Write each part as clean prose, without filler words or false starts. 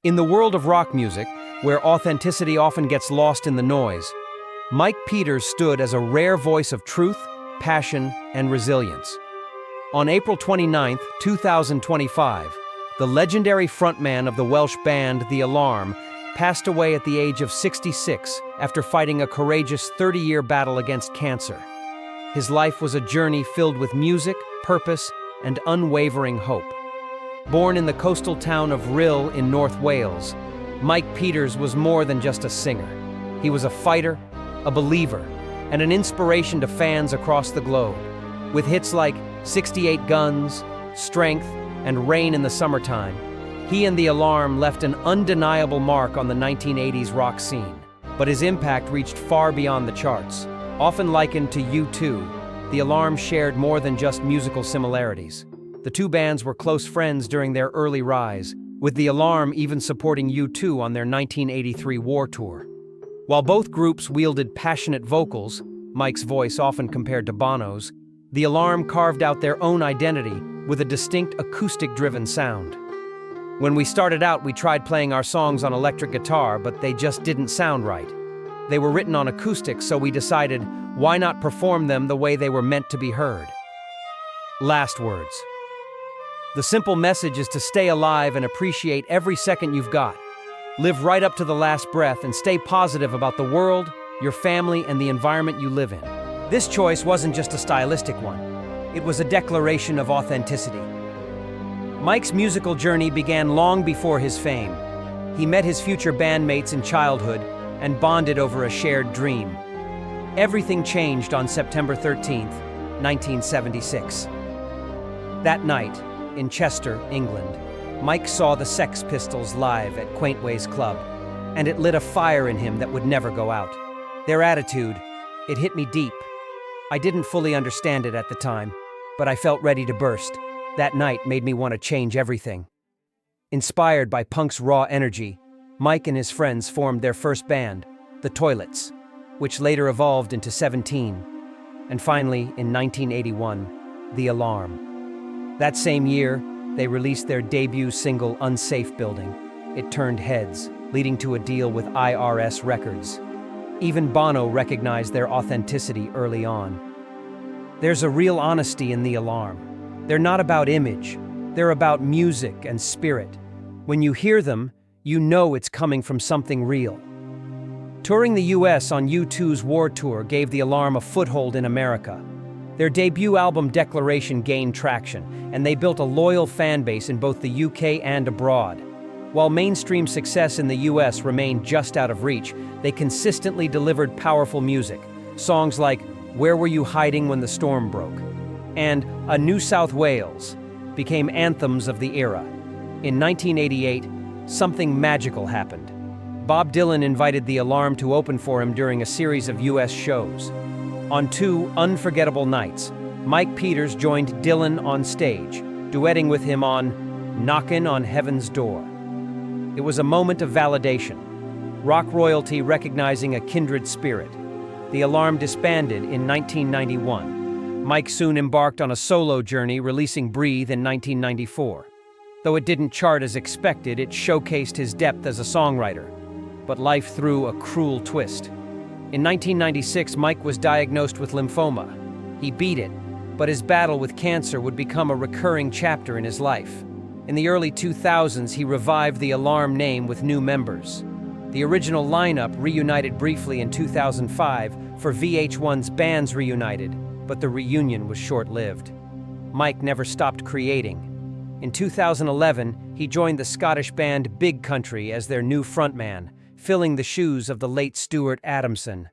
In the world of rock music, where authenticity often gets lost in the noise, Mike Peters stood as a rare voice of truth, passion, and resilience. On April 29, 2025, the legendary frontman of the Welsh band The Alarm passed away at the age of 66 after fighting a courageous 30-year battle against cancer. His life was a journey filled with music, purpose, and unwavering hope. Born in the coastal town of Rhyl in North Wales, Mike Peters was more than just a singer. He was a fighter, a believer, and an inspiration to fans across the globe. With hits like 68 Guns, Strength, and Rain in the Summertime, he and The Alarm left an undeniable mark on the 1980s rock scene. But his impact reached far beyond the charts. Often likened to U2, The Alarm shared more than just musical similarities. The two bands were close friends during their early rise, with The Alarm even supporting U2 on their 1983 war tour. While both groups wielded passionate vocals, Mike's voice often compared to Bono's, The Alarm carved out their own identity with a distinct acoustic-driven sound. When we started out, we tried playing our songs on electric guitar, but they just didn't sound right. They were written on acoustic, so we decided, why not perform them the way they were meant to be heard? Last words. The simple message is to stay alive and appreciate every second you've got. Live right up to the last breath and stay positive about the world, your family, and the environment you live in. This choice wasn't just a stylistic one. It was a declaration of authenticity. Mike's musical journey began long before his fame. He met his future bandmates in childhood and bonded over a shared dream. Everything changed on September 13, 1976. That night, in Chester, England, Mike saw the Sex Pistols live at Quaintways Club, and it lit a fire in him that would never go out. Their attitude, it hit me deep. I didn't fully understand it at the time, but I felt ready to burst. That night made me want to change everything. Inspired by punk's raw energy, Mike and his friends formed their first band, The Toilets, which later evolved into 17, and finally, in 1981, The Alarm. That same year, they released their debut single, Unsafe Building. It turned heads, leading to a deal with IRS Records. Even Bono recognized their authenticity early on. There's a real honesty in The Alarm. They're not about image, they're about music and spirit. When you hear them, you know it's coming from something real. Touring the US on U2's war tour gave The Alarm a foothold in America. Their debut album Declaration gained traction, and they built a loyal fan base in both the UK and abroad. While mainstream success in the US remained just out of reach, they consistently delivered powerful music. Songs like Where Were You Hiding When the Storm Broke? And A New South Wales became anthems of the era. In 1988, something magical happened. Bob Dylan invited The Alarm to open for him during a series of US shows. On 2 unforgettable nights, Mike Peters joined Dylan on stage, duetting with him on Knockin' on Heaven's Door. It was a moment of validation, rock royalty recognizing a kindred spirit. The Alarm disbanded in 1991. Mike soon embarked on a solo journey, releasing Breathe in 1994. Though it didn't chart as expected, it showcased his depth as a songwriter. But life threw a cruel twist. In 1996, Mike was diagnosed with lymphoma. He beat it, but his battle with cancer would become a recurring chapter in his life. In the early 2000s, he revived The Alarm name with new members. The original lineup reunited briefly in 2005 for VH1's Bands Reunited, but the reunion was short-lived. Mike never stopped creating. In 2011, he joined the Scottish band Big Country as their new frontman, filling the shoes of the late Stuart Adamson.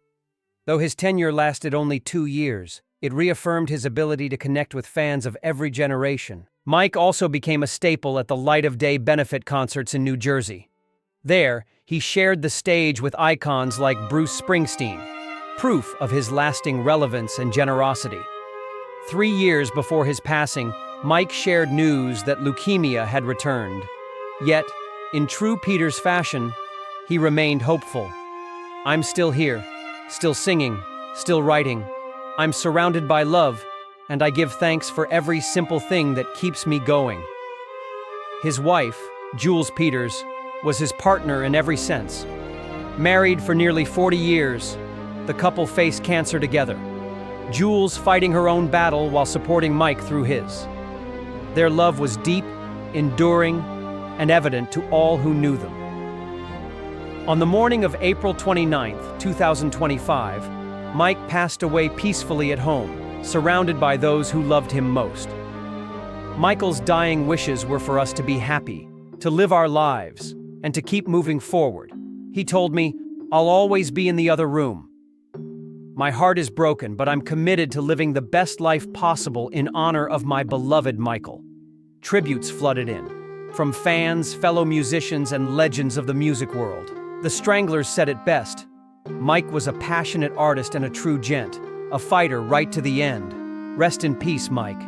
Though his tenure lasted only 2 years, it reaffirmed his ability to connect with fans of every generation. Mike also became a staple at the Light of Day benefit concerts in New Jersey. There, he shared the stage with icons like Bruce Springsteen, proof of his lasting relevance and generosity. 3 years before his passing, Mike shared news that leukemia had returned. Yet, in true Peters fashion, he remained hopeful. I'm still here, still singing, still writing. I'm surrounded by love, and I give thanks for every simple thing that keeps me going. His wife, Jules Peters, was his partner in every sense. Married for nearly 40 years, the couple faced cancer together, Jules fighting her own battle while supporting Mike through his. Their love was deep, enduring, and evident to all who knew them. On the morning of April 29, 2025, Mike passed away peacefully at home, surrounded by those who loved him most. Michael's dying wishes were for us to be happy, to live our lives, and to keep moving forward. He told me, "I'll always be in the other room. My heart is broken, but I'm committed to living the best life possible in honor of my beloved Michael." Tributes flooded in, from fans, fellow musicians, and legends of the music world. The Stranglers said it best: "Mike was a passionate artist and a true gent, a fighter right to the end. Rest in peace, Mike."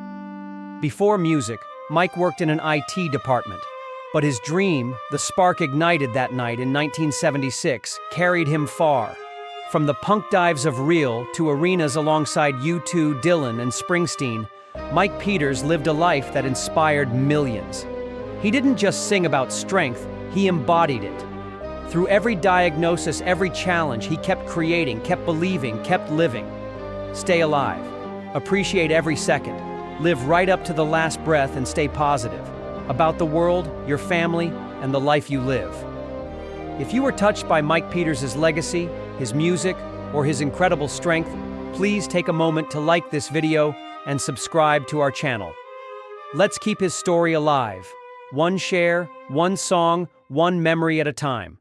Before music, Mike worked in an IT department, but his dream, the spark ignited that night in 1976, carried him far. From the punk dives of Real to arenas alongside U2, Dylan, and Springsteen, Mike Peters lived a life that inspired millions. He didn't just sing about strength, he embodied it. Through every diagnosis, every challenge, he kept creating, kept believing, kept living. Stay alive. Appreciate every second. Live right up to the last breath and stay positive about the world, your family, and the life you live. If you were touched by Mike Peters' legacy, his music, or his incredible strength, please take a moment to like this video and subscribe to our channel. Let's keep his story alive. One share, one song, one memory at a time.